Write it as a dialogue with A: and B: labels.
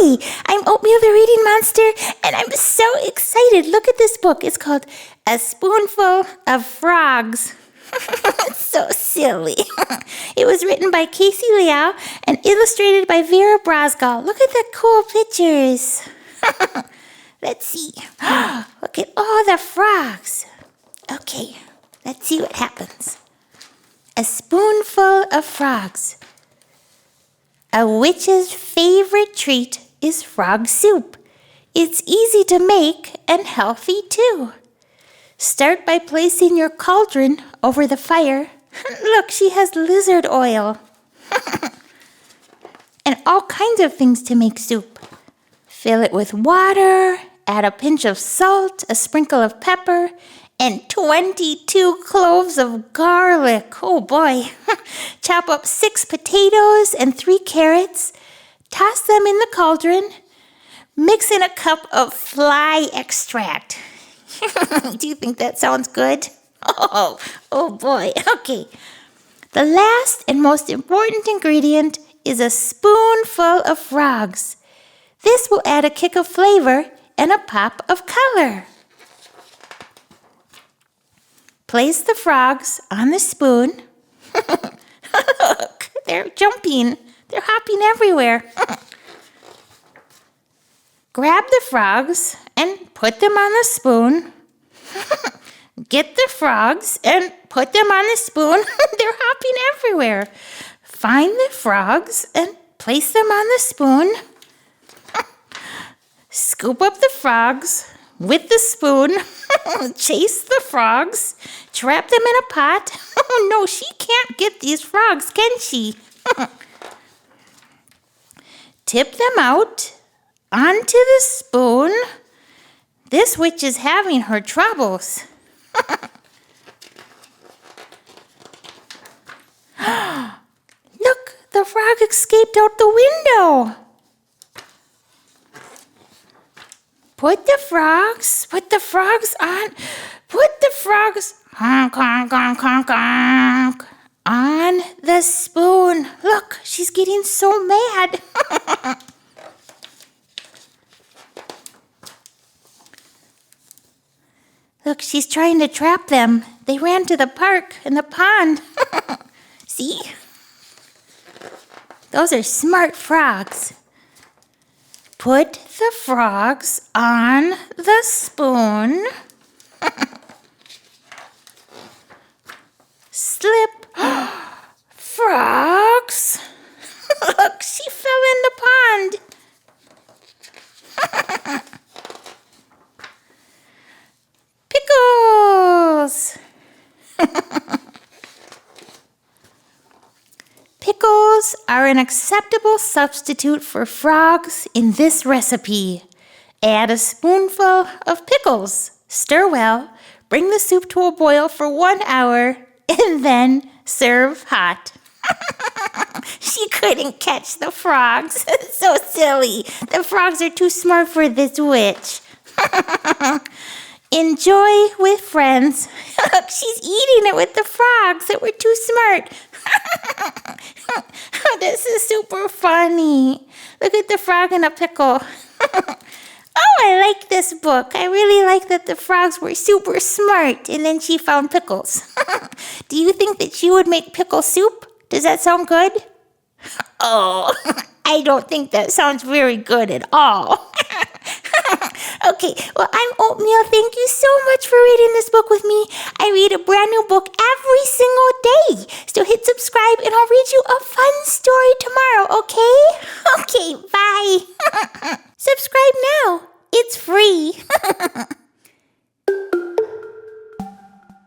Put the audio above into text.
A: Hi, I'm Oatmeal the Reading Monster, and I'm so excited. Look at this book. It's called A Spoonful of Frogs. It's so silly. It was written by Casey Liao and illustrated by Vera Brosgol. Look at the cool pictures. Let's see. Look at all the frogs. Okay, let's see what happens. A spoonful of frogs. A witch's favorite treat is frog soup. It's easy to make and healthy too. Start by placing your cauldron over the fire. Look, she has lizard oil. And all kinds of things to make soup. Fill it with water, add a pinch of salt, a sprinkle of pepper, and 22 cloves of garlic. Oh boy. Chop up 6 potatoes and 3 carrots. Toss them in the cauldron. Mix in a cup of fly extract. Do you think that sounds good? Oh boy. Okay. The last and most important ingredient is a spoonful of frogs. This will add a kick of flavor and a pop of color. Place the frogs on the spoon. Look, they're jumping. They're hopping everywhere. Grab the frogs and put them on the spoon. Get the frogs and put them on the spoon. They're hopping everywhere. Find the frogs and place them on the spoon. Scoop up the frogs with the spoon. Chase the frogs. Trap them in a pot. Oh no, she can't get these frogs, can she? Tip them out onto the spoon. This witch is having her troubles. Look, the frog escaped out the window. Put the frogs honk, honk, honk, honk, honk, on the spoon. Look, she's getting so mad. Look, she's trying to trap them. They ran to the park and the pond. See? Those are smart frogs. Put the frogs on the spoon. Slip. Frogs. Look, she fell in the pond. Pickles. Pickles are an acceptable substitute for frogs in this recipe. Add a spoonful of pickles. Stir well. Bring the soup to a boil for 1 hour and then serve hot. She couldn't catch the frogs. So silly. The frogs are too smart for this witch. Enjoy with friends. Look, she's eating it with the frogs that were too smart. This is super funny. Look at the frog in a pickle. Oh, I like this book. I really like that the frogs were super smart and then she found pickles. Do you think that she would make pickle soup? Does that sound good? Oh, I don't think that sounds very good at all. Okay, well, I'm Oatmeal. Thank you so much for reading this book with me. I read a brand new book every single day. So hit subscribe and I'll read you a fun story tomorrow, okay? Okay, bye. Subscribe now. It's free.